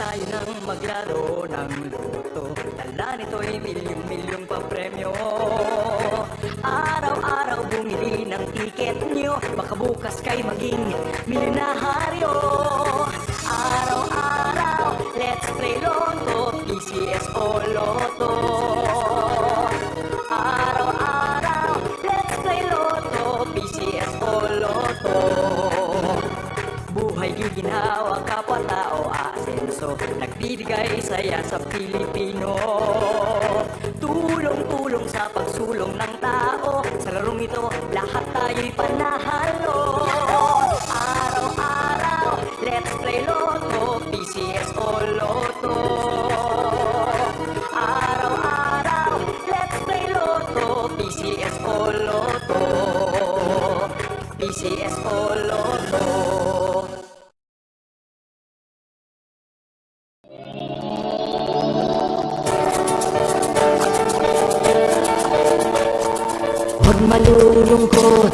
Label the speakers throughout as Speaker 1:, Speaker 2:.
Speaker 1: tayo nang maglaro ng loto. Dala nito'y milyong-milyong papremyo. Araw-araw bumili ng tiket nyo, baka bukas kay maging milyonaryo. Araw-araw, let's play Lotto, PCS o Lotto. Araw-araw, let's play Lotto, PCS o Lotto. Buhay giginhawa, kapwa-tao asenso, nagbibigay saya sa Pilipino. Tulong-tulong sa pagsulong ng tao, sa larong ito lahat tayo'y panahalo. Araw-araw, let's play Lotto, PCS o Lotto. Araw-araw, let's play Lotto, PCS o Lotto. PCS o Lotto. Huwag malulungkot,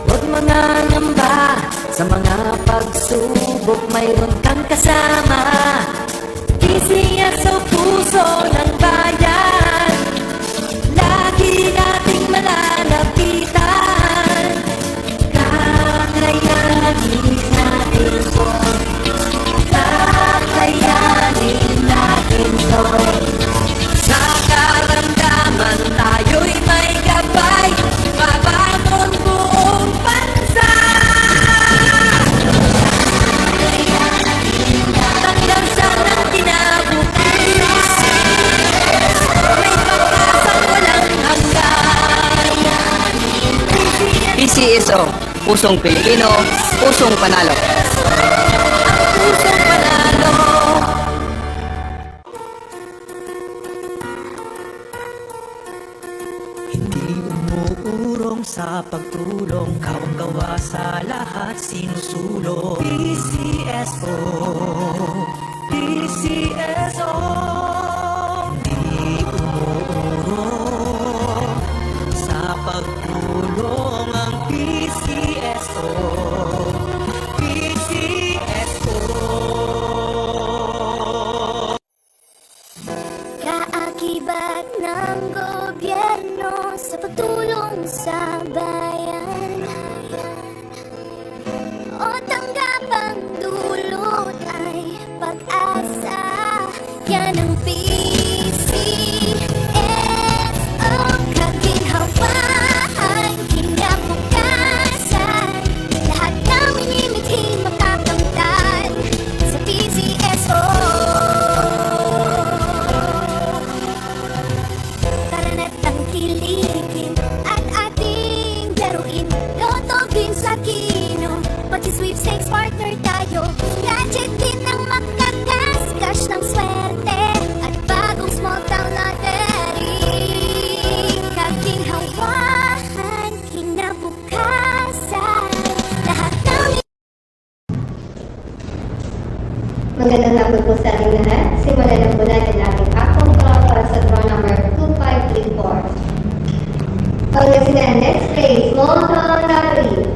Speaker 1: huwag mangangamba, sa mga pagsubok mayroon kang kasama. PCS sa puso ng bayan, lagi nating malalapitan. Kakayanin natin to, kakayanin natin to. Sa karamdaman tayo'y may gabay, babangon buong bansa. Hanggang saan ang kinabukas, may pag-asang walang hanggan. PCSO, pusong Pilipino, pusong panalo. Ang pusong panalo. Hindi umuurong sa pagtulong, kawang-gawa sa lahat sinusulong. PCSO, PCSO. Hindi umuurong sa pagtulong ang PCSO, PCSO.
Speaker 2: Kaakibat ng gobyerno sa pagtulong sa bayan, o tanggapang dulot ay pag-asa. Yan ang PCSO, kaginhawaan, kinabukasan. Lahat ng minimiting makakamtan sa PCSO. Tara na't tangkilikin at ating laruin Lotto, Greens, Aquino, pati sweepstakes partner tayo. Gadget din ang makakas-cash ng swerte at bagong small town lottery. Kaginhawahan, kinabukasan, lahat ng
Speaker 3: Magandang hapon po sa ating lahat. Simulan na po natin ating akong para sa draw number 2534. Pangasinan, next play, small town lottery.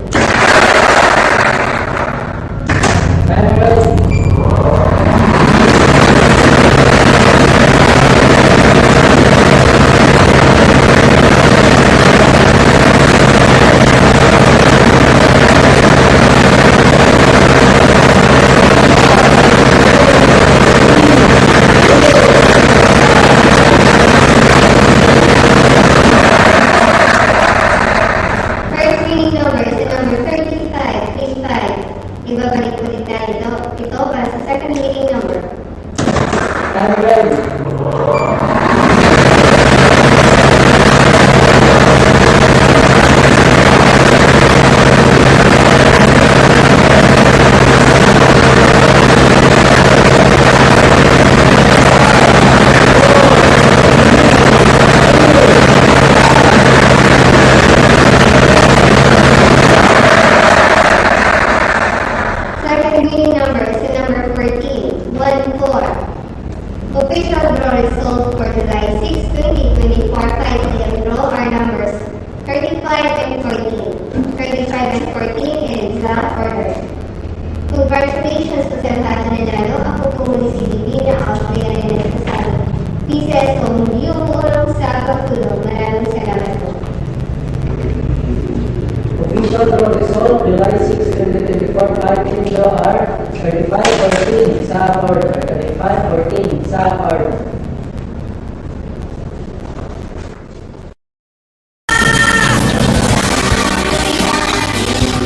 Speaker 4: Subdivision Road Result, July 6, 2024, 5 Intro are 3514 sa order. 3514 sa order.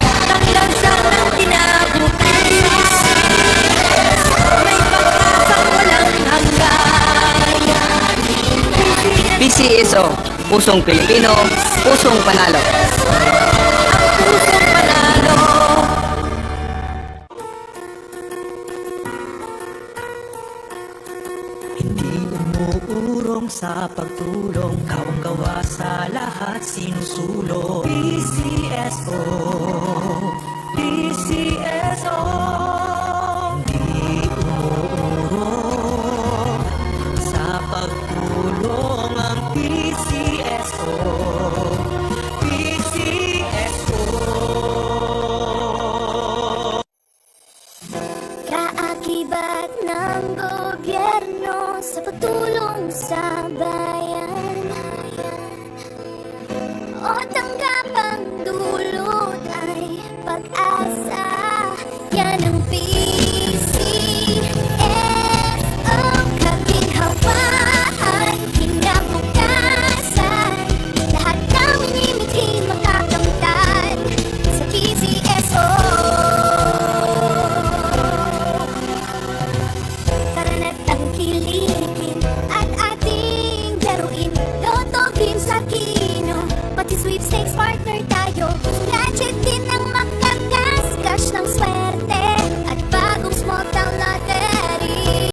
Speaker 2: Paglansa ng kinabukas, may pag-asang walang hanggan.
Speaker 1: PCSO, Pusong Pilipino, Pusong Panalo.
Speaker 2: Ang pusong panalo.
Speaker 1: Hindi umuurong sa pagtulong, kawang gawa sa lahat sinusulong.